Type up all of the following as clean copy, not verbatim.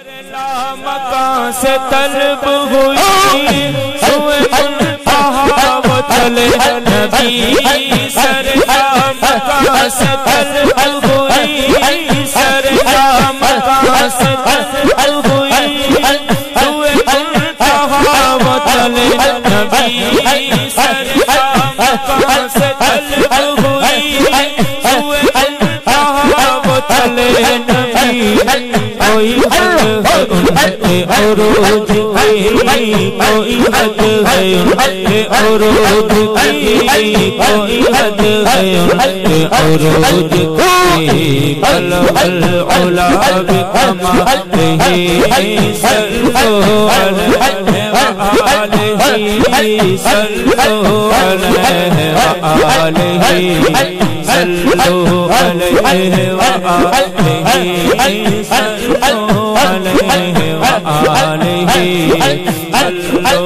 مکان سے طلب ہوئی سوئے منتہا وہ چلے نبی سرکار مکان سے طلب ہوئی سرکار مکان سے طلب ہوئی سوئے منتہا وہ چلے نبی سرکار مکان سے طلب ہوئی سوئے منتہا وہ چلے نبی کوئی حد ہے ان کے عروج کی کوئی حد ہے ان کے عروج کی کوئی حد ہے ان کے عروج کی بلغ العلا بکمالہ صلو علیہ وآلہ صلو علیہ وآلہ صلو علیہ وآلہ صلو علیہ وآلہ صلو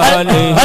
علیہ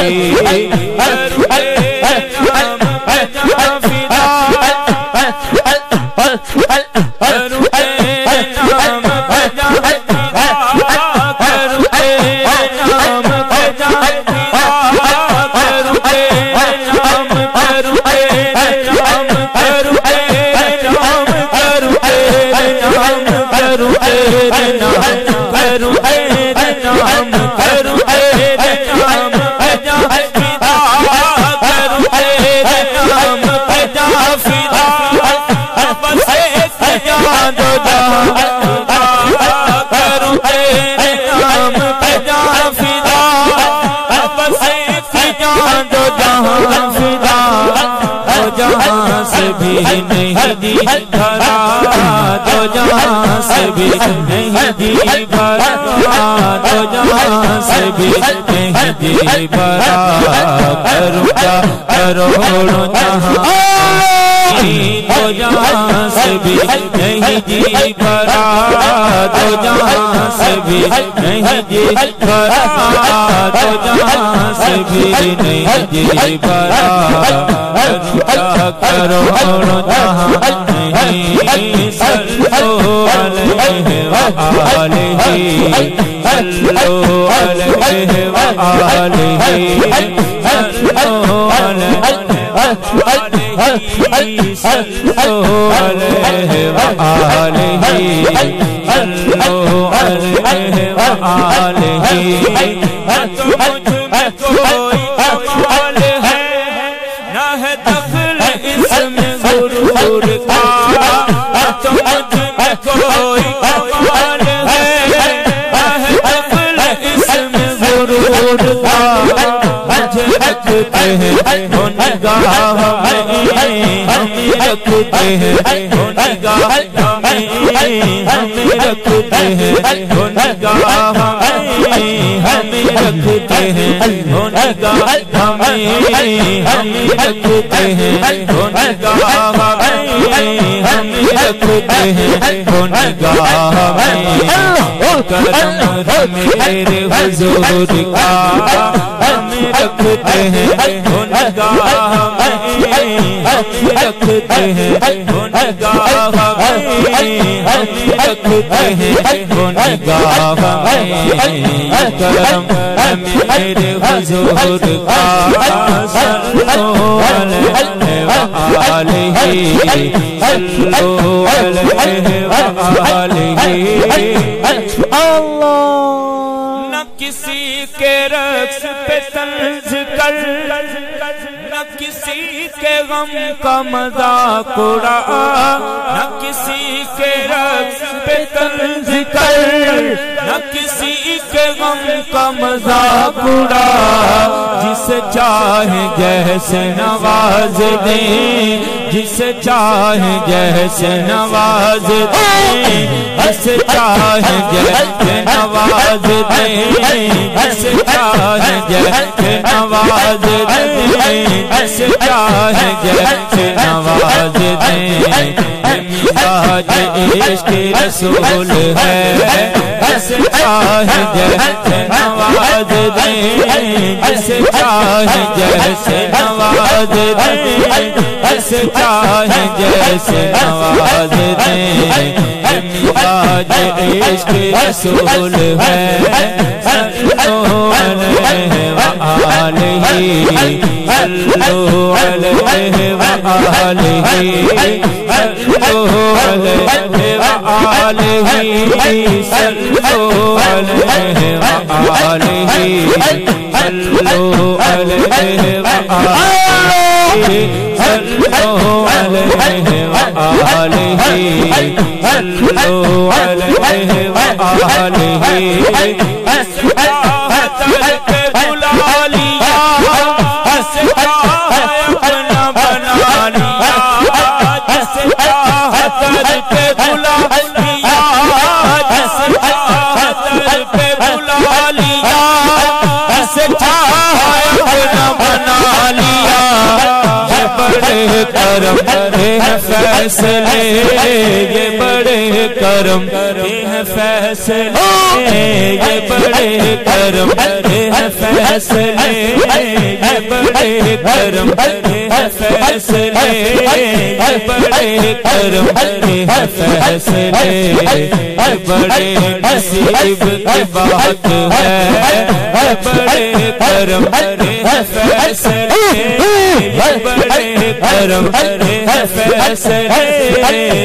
بھی نہیں دی بھرا دو جہاں سے بھی نہیں دی بھرا دو جہاں سے بھی نہیں دی بھرا کرو کیا کروڑوں جہاں دو جہاں سے بھی نہیں دی بھرا دو جہاں سے بھی نہیں دی بھرا دو جہاں سے بھی نہیں دی بھرا کروڑوں جہاں نہیں صلو علیہ وآلہ صلو علیہ وآلہ صلو علیہ وآلہ صلو علیہ وآلہ صلو علیہ وآلہ کوئی کمال ہے نہ ہے دخل اس میں غرور کا تو مجھ میں کوئی کمال ہے نہ ہے دخل اس میں غرور کا مجھے رکھتے ہیں وہ نگاہ میں ہمیں رکھتے ہیں وہ نگاہ میں ہمیں رکھتے ہیں وہ نگاہ میں ہمیں رکھتے ہیں وہ نگاہ میں ہمیں رکھتے ہیں وہ نگاہ میں ہمیں رکھتے ہیں وہ نگاہ میں کرم میرے حضور کا ہمیں رکھتے ہیں وہ نگاہ میں ہمیں رکھتے ہیں وہ نگاہ میں ہمیں رکھتے ہیں وہ نگاہ میں کرم میرے حضور کا صلو علیہ وآلہ صلو علیہ وآلہ نہ کسی کے رقص پہ طنز کر نہ کسی کے غم کا مذاق اڑا نہ کسی کے رقص پہ طنز کر نہ کسی کے غم کا مذاق اڑا جسے چاہے جیسے نواز دیں جسے چاہے جیسے نواز دیں جسے چاہے جیسے نواز دیں جسے چاہے جیسے نواز دیں جسے چاہے جیسے نواز دیں مزاج عشق رسول ہے جسے چاہے جیسے نواز دیں جسے چاہے جیسے نواز دیں جسے چاہے جیسے نواز دیں مزاج عشق رسول ہے صلو علیہ وآلہ صلو علیہ وآلہ صلو علیہ وآلہ صلو علیہ وآلہ صلو علیہ وآلہ صلو علیہ وآلہ صلو علیہ وآلہ کرم ہے فیصلے یہ بڑے کرم ہے فیصلے یہ بڑے کرم ہے فیصلے یہ بڑے کرم ہے فیصلے یہ بڑے کرم ہے فیصلے یہ بڑے نصیب کی بات ہے یہ بڑے کرم ہے فیصلے یہ بڑے کرم ہے فیصلے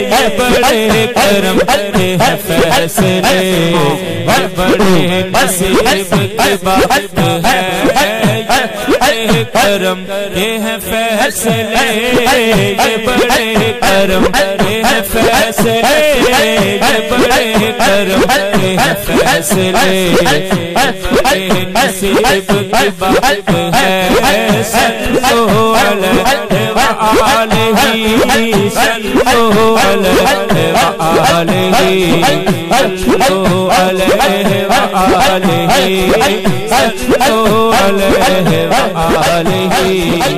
یہ بڑے کرم ہے فیصلے یہ بڑے نصیب کی بات ہے یہ کرم ہے فیصلے یہ بڑے کرم ہے فیصلے یہ بڑے کرم ہے فیصلے بڑے نصیب کی بات ہے صلو علیہ وآلہ صلو علیہ وآلہ صلو علیہ وآلہ صلو علیہ وآلہ